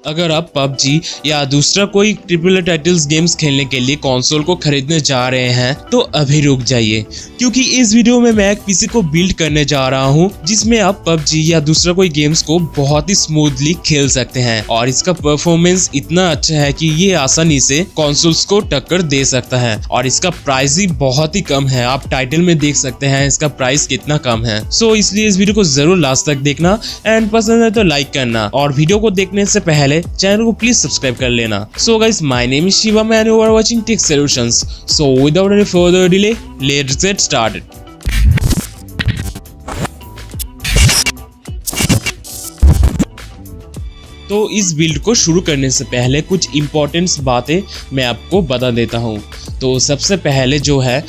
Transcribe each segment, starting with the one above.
अगर आप पबजी या दूसरा कोई ट्रिपल ए टाइटल्स गेम्स खेलने के लिए कंसोल को खरीदने जा रहे हैं तो अभी रुक जाइए, क्योंकि इस वीडियो में मैं एक पीसी को बिल्ड करने जा रहा हूं जिसमें आप पबजी या दूसरा कोई गेम्स को बहुत ही स्मूथली खेल सकते हैं और इसका परफॉर्मेंस इतना अच्छा है कि ये आसानी से कंसोल्स को टक्कर दे सकता है और इसका प्राइस ही बहुत ही कम है। आप टाइटल में देख सकते हैं इसका प्राइस कितना कम है। सो इसलिए इस वीडियो को जरूर लास्ट तक देखना एंड पसंद है तो लाइक करना और वीडियो को देखने से पहले चैनल को प्लीज सब्सक्राइब कर लेना। So guys, my name is Shivam and you are watching Tech Solutions. So without any further delay, let's get started. तो इस बिल्ड को शुरू करने से पहले कुछ इम्पोर्टेंट बातें मैं आपको बता देता हूँ। तो सबसे पहले जो है,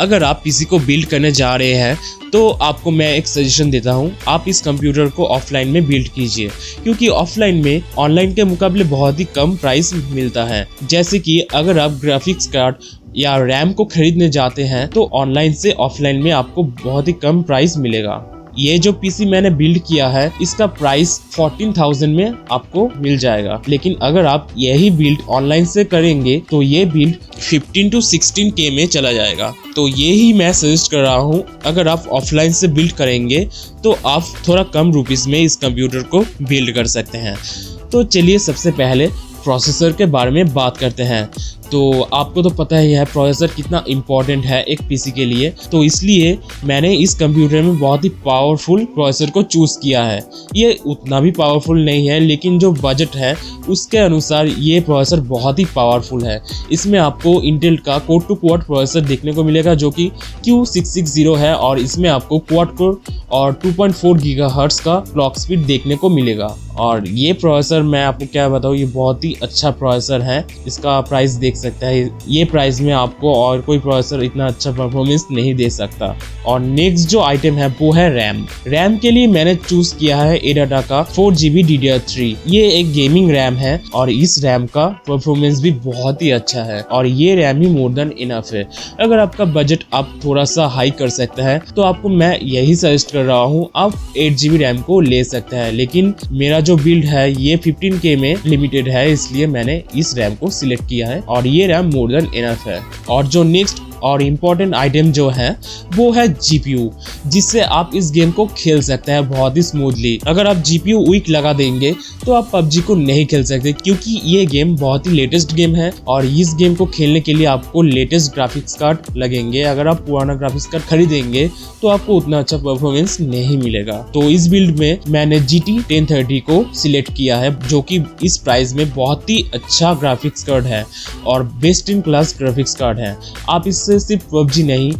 अगर आप पीसी को बिल्ड करने जा रहे हैं तो आपको मैं एक सजेशन देता हूँ, आप इस कंप्यूटर को ऑफलाइन में बिल्ड कीजिए, क्योंकि ऑफलाइन में ऑनलाइन के मुकाबले बहुत ही कम प्राइस मिलता है। जैसे कि अगर आप ग्राफिक्स कार्ड या रैम को खरीदने जाते हैं तो ऑनलाइन से ऑफलाइन में आपको बहुत ही कम प्राइस मिलेगा। ये जो पीसी मैंने बिल्ड किया है इसका प्राइस 14,000 में आपको मिल जाएगा, लेकिन अगर आप यही बिल्ड ऑनलाइन से करेंगे तो ये बिल्ड 15 to 16K में चला जाएगा। तो ये ही मैं सजेस्ट कर रहा हूँ, अगर आप ऑफलाइन से बिल्ड करेंगे तो आप थोड़ा कम रुपीस में इस कंप्यूटर को बिल्ड कर सकते हैं। तो चलिए सबसे पहले प्रोसेसर के बारे में बात करते हैं। तो आपको तो पता ही है प्रोसेसर कितना इम्पोर्टेंट है एक पीसी के लिए, तो इसलिए मैंने इस कंप्यूटर में बहुत ही पावरफुल प्रोसेसर को चूज़ किया है। ये उतना भी पावरफुल नहीं है, लेकिन जो बजट है उसके अनुसार ये प्रोसेसर बहुत ही पावरफुल है। इसमें आपको इंटेल का कोर टू क्वाड प्रोसेसर देखने को मिलेगा जो कि Q660 है और इसमें आपको क्वाड कोर और 2.4 गीगाहर्ट्ज का क्लॉक स्पीड देखने को मिलेगा। और ये प्रोसेसर मैं आपको क्या बताऊँ, ये बहुत ही अच्छा प्रोसेसर है। इसका प्राइस देख सकता है, ये प्राइस में आपको और कोई प्रोसेसर इतना अच्छा परफॉर्मेंस नहीं दे सकता। और नेक्स्ट जो आइटम है वो है रैम। रैम के लिए मैंने चूज किया है एडाटा का 4GB DDR3। ये एक गेमिंग रैम है और इस रैम का परफॉर्मेंस भी बहुत ही अच्छा है और ये रैम ही मोर देन इनफ है। अगर आपका बजट आप थोड़ा सा हाई कर सकते हैं तो आपको मैं यही सजेस्ट कर रहा हूँ, आप 8GB रैम को ले सकते हैं, लेकिन मेरा जो बिल्ड है ये 15K में लिमिटेड है, इसलिए मैंने इस रैम को सिलेक्ट किया है और ये रैम मोर देन इनफ है। और जो नेक्स्ट और इम्पोर्टेंट आइटम जो है वो है जीपीयू, जिससे आप इस गेम को खेल सकते हैं बहुत ही स्मूथली। अगर आप जीपीयू वीक लगा देंगे तो आप पबजी को नहीं खेल सकते, क्योंकि ये गेम बहुत ही लेटेस्ट गेम है और इस गेम को खेलने के लिए आपको लेटेस्ट ग्राफिक्स कार्ड लगेंगे। अगर आप पुराना ग्राफिक्स कार्ड खरीदेंगे तो आपको उतना अच्छा परफॉर्मेंस नहीं मिलेगा। तो इस बिल्ड में मैंने GT 1030 को सिलेक्ट किया है, जो कि इस प्राइस में बहुत ही अच्छा ग्राफिक्स कार्ड है और best in class graphics card है। आप इससे सिर्फ पबजी नहीं,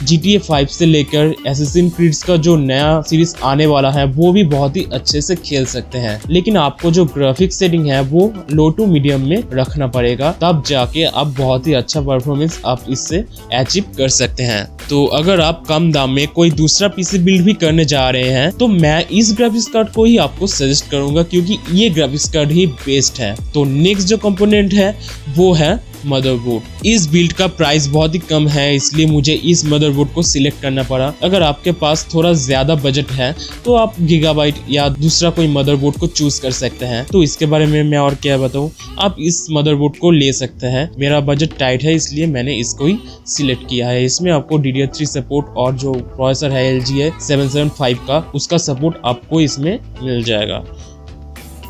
GTA 5 से लेकर Assassin's Creed का जो नया सीरीज आने वाला है वो भी बहुत ही अच्छे से खेल सकते हैं, लेकिन आपको जो ग्राफिक्स सेटिंग है वो लो टू मीडियम में रखना पड़ेगा, तब जाके आप बहुत ही अच्छा परफॉर्मेंस आप इससे अचीव कर सकते हैं। तो अगर आप कम दाम में कोई दूसरा पीसी बिल्ड भी करने जा रहे हैं तो मैं इस ग्राफिक्स कार्ड को ही आपको सजेस्ट करूंगा, क्योंकि ये ग्राफिक्स कार्ड ही बेस्ट है। तो नेक्स्ट जो कंपोनेंट है वो है मदरबोर्ड। इस बिल्ड का प्राइस बहुत ही कम है, इसलिए मुझे इस मदरबोर्ड को सिलेक्ट करना पड़ा। अगर आपके पास थोड़ा ज्यादा बजट है तो आप गीगाबाइट या दूसरा कोई मदरबोर्ड को चूज कर सकते हैं। तो इसके बारे में मैं और क्या बताऊं, आप इस मदरबोर्ड को ले सकते हैं। मेरा बजट टाइट है इसलिए मैंने इसको ही सिलेक्ट किया है। इसमें आपको DDR3 सपोर्ट और जो प्रोसेसर है LG है 775 का, उसका सपोर्ट आपको इसमें मिल जाएगा।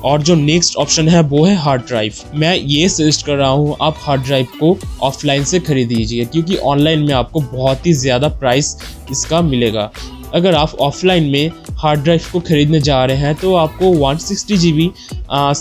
और जो नेक्स्ट ऑप्शन है वो है हार्ड ड्राइव। मैं ये सजेस्ट कर रहा हूँ आप हार्ड ड्राइव को ऑफलाइन से खरीद लीजिए, क्योंकि ऑनलाइन में आपको बहुत ही ज़्यादा प्राइस इसका मिलेगा। अगर आप ऑफलाइन में हार्ड ड्राइव को खरीदने जा रहे हैं तो आपको 160GB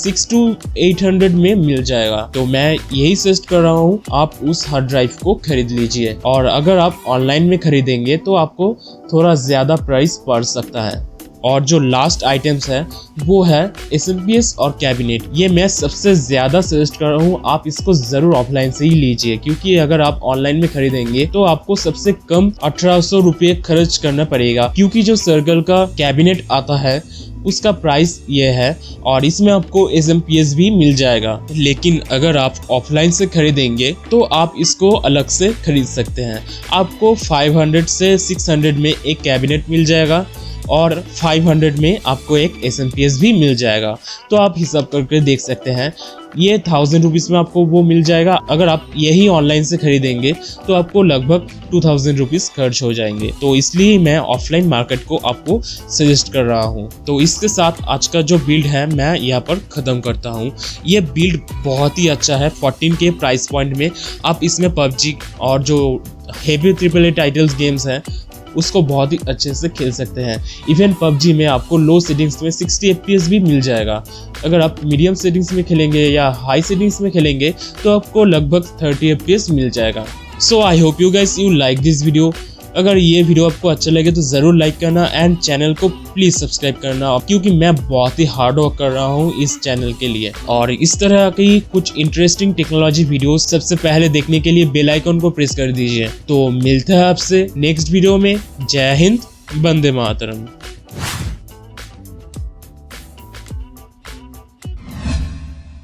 6 to 800 में मिल जाएगा। तो मैं यही सजेस्ट कर रहा हूँ आप उस हार्ड ड्राइव को खरीद लीजिए। और अगर आप ऑनलाइन में खरीदेंगे तो आपको थोड़ा ज़्यादा प्राइस पड़ सकता है। और जो लास्ट आइटम्स है वो है SMPS और कैबिनेट। ये मैं सबसे ज़्यादा सजेस्ट कर रहा हूँ, आप इसको ज़रूर ऑफलाइन से ही लीजिए, क्योंकि अगर आप ऑनलाइन में खरीदेंगे तो आपको सबसे कम 1800 रुपये खर्च करना पड़ेगा, क्योंकि जो सर्कल का कैबिनेट आता है उसका प्राइस ये है और इसमें आपको SMPS भी मिल जाएगा। लेकिन अगर आप ऑफलाइन से खरीदेंगे तो आप इसको अलग से खरीद सकते हैं। आपको 500 से 600 में एक कैबिनेट मिल जाएगा और 500 में आपको एक SMPS भी मिल जाएगा। तो आप हिसाब करके देख सकते हैं, ये 1000 रुपीज़ में आपको वो मिल जाएगा। अगर आप यही ऑनलाइन से खरीदेंगे तो आपको लगभग 2000 रुपीज़ खर्च हो जाएंगे। तो इसलिए मैं ऑफलाइन मार्केट को आपको सजेस्ट कर रहा हूँ। तो इसके साथ आज का जो बिल्ड है मैं यहाँ पर ख़त्म करता हूँ। ये बिल्ड बहुत ही अच्छा है। 14 के प्राइस पॉइंट में आप इसमें PUBG और जो हेवी AAA टाइटल्स गेम्स हैं उसको बहुत ही अच्छे से खेल सकते हैं। इवन PUBG में आपको लो सेटिंग्स में 60 FPS भी मिल जाएगा। अगर आप मीडियम सेटिंग्स में खेलेंगे या हाई सेटिंग्स में खेलेंगे तो आपको लगभग 30 FPS मिल जाएगा। So I hope you guys you like this video. अगर ये वीडियो आपको अच्छा लगे तो ज़रूर लाइक करना एंड चैनल को प्लीज़ सब्सक्राइब करना, क्योंकि मैं बहुत ही हार्ड वर्क कर रहा हूँ इस चैनल के लिए। और इस तरह की कुछ इंटरेस्टिंग टेक्नोलॉजी वीडियोस सबसे पहले देखने के लिए बेल आइकन को प्रेस कर दीजिए। तो मिलता है आपसे नेक्स्ट वीडियो में। जय हिंद, वंदे मातरम।